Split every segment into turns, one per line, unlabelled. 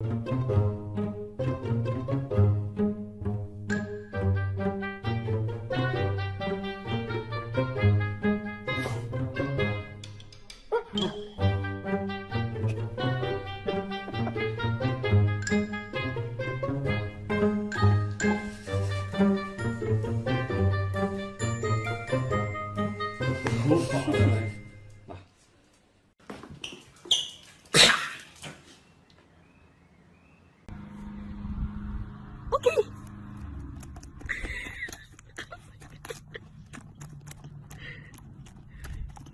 Okay.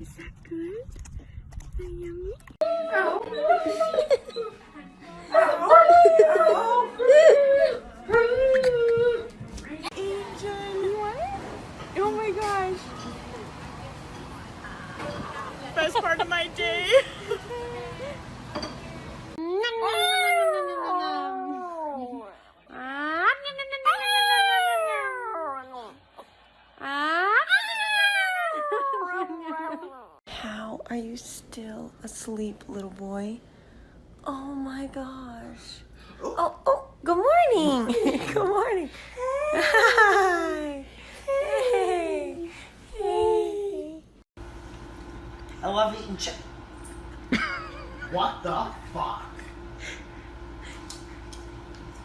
Is that good? Is that yummy? Angel, what? Oh my gosh. Best part of my day. How are you still asleep, little boy? Oh my gosh. Oh, good morning. Good morning. Hi. Hey. Hey.
I love eating chicken. What the fuck?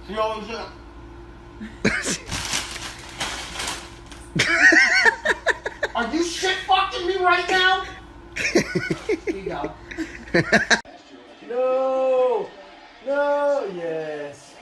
You know what Are you shit fucking me right now? Here you go.
No! No! Yes!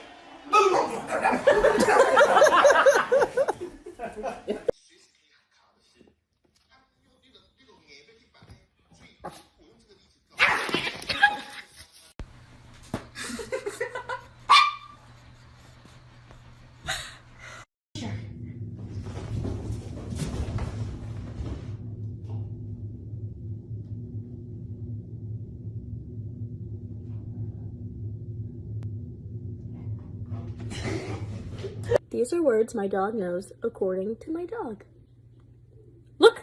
These are words my dog knows according to my dog. Look.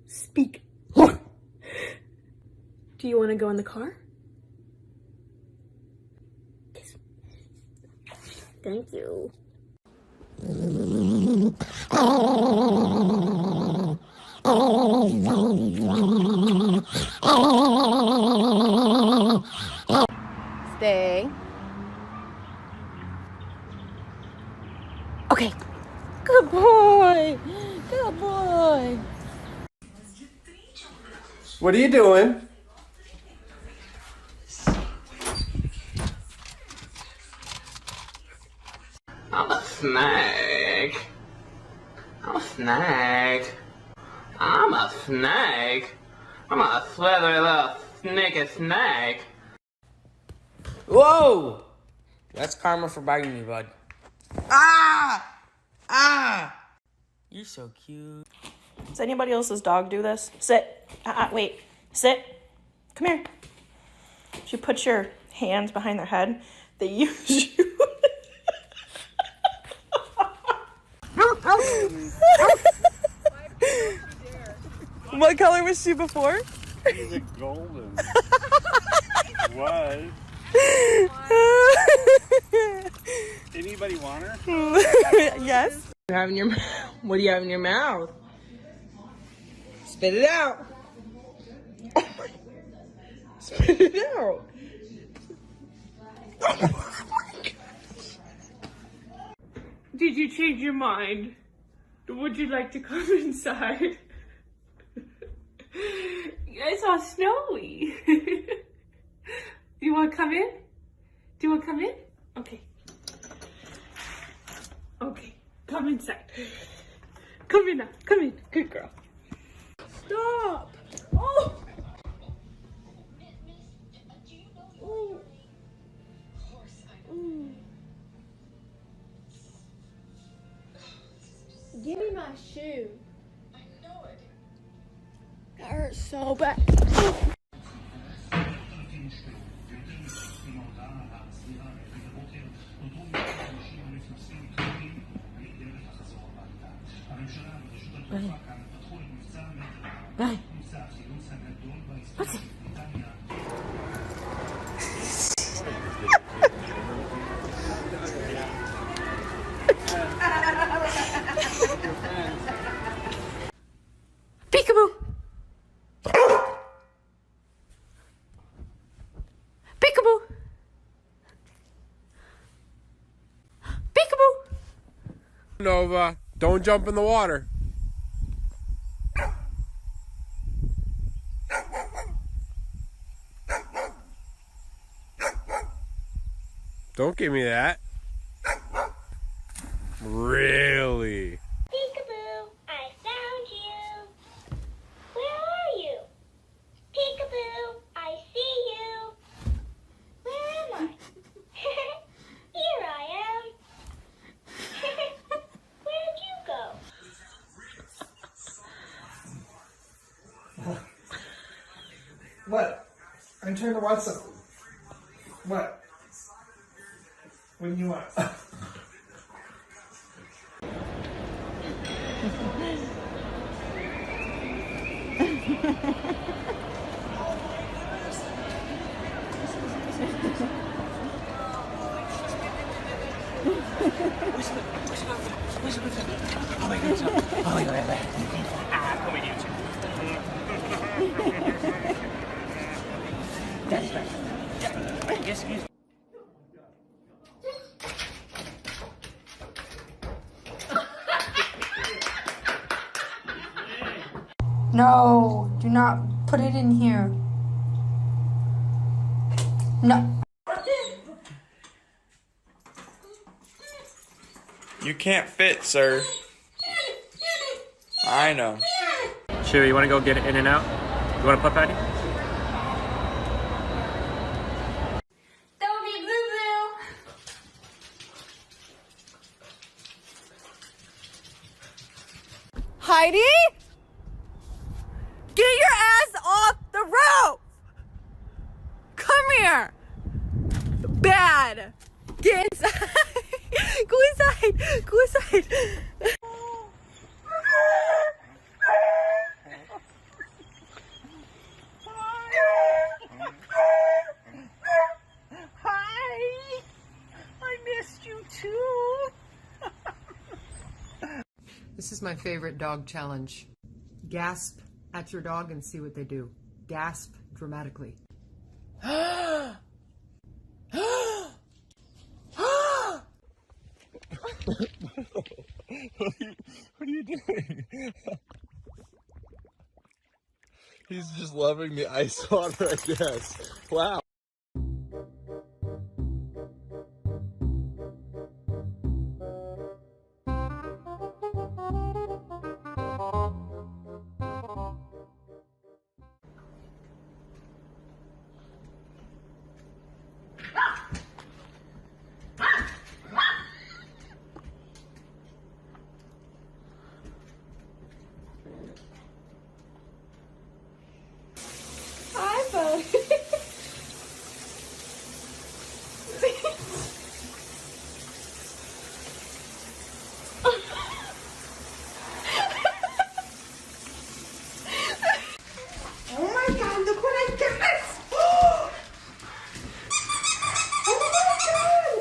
Speak. Do you want to go in the car? Thank you. Stay. Okay. Good boy. Good boy.
What are you doing?
I'm a snake. I'm a snake. I'm a snake. I'm a slithery little sneaky snake.
Whoa! That's karma for biting me, bud. Ah! Ah! You're so cute.
Does anybody else's dog do this? Sit. Wait. Sit. Come here. You put your hands behind their head. They use you. What color was she before?
She's a golden. What? Anybody want her?
Yes.
What do you have in your mouth? Spit it out. Oh my. Spit it out. Oh my gosh.
Did you change your mind? Would you like to come inside? It's all snowy. You want to come in? Do you want to come in? Okay. Okay, come inside. Come in now. Come in. Good girl. Stop. Oh.
Give me my shoe. I know it. That hurts so bad. Vai. Pode ser.
Nova, don't jump in the water. Don't give me that. Really?
Peekaboo, I found you. Where are you? Peekaboo, I see you. Where am I? Here I am. Where'd you go?
What? I'm trying to watch something. What? What do you want?
No, do not put it in here. No.
You can't fit, sir. I know.
Chewy, you want to go get in and out? You want to putt patty?
Don't be blue.
Heidi? Get your ass off the roof! Come here! Bad! Get inside! Go inside! Go inside! Hi! I missed you too!
This is my favorite dog challenge. Gasp at your dog and see what they do. Gasp dramatically.
What are you doing? He's just loving the ice water, I guess. Wow.
Oh my god, look what I got! Oh my god!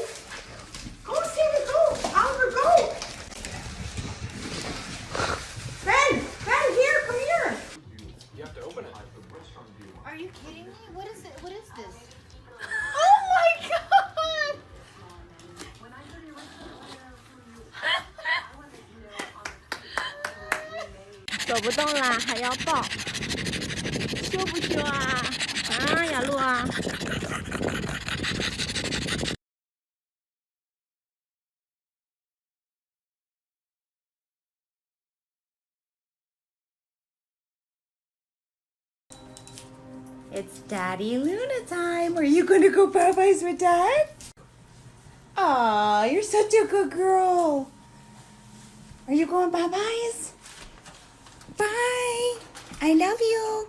Go, Sammy, go! Oliver, go! Ben, here, come here!
You have to open it.
Are you kidding me? What is it? What is this?
Oh my god!
走不动啦，还要抱，羞不羞啊？啊，雅露啊！
It's Daddy Luna time. Are you gonna go bye-byes with Dad? Aw, you're such a good girl. Are you going bye-byes? Bye. I love you.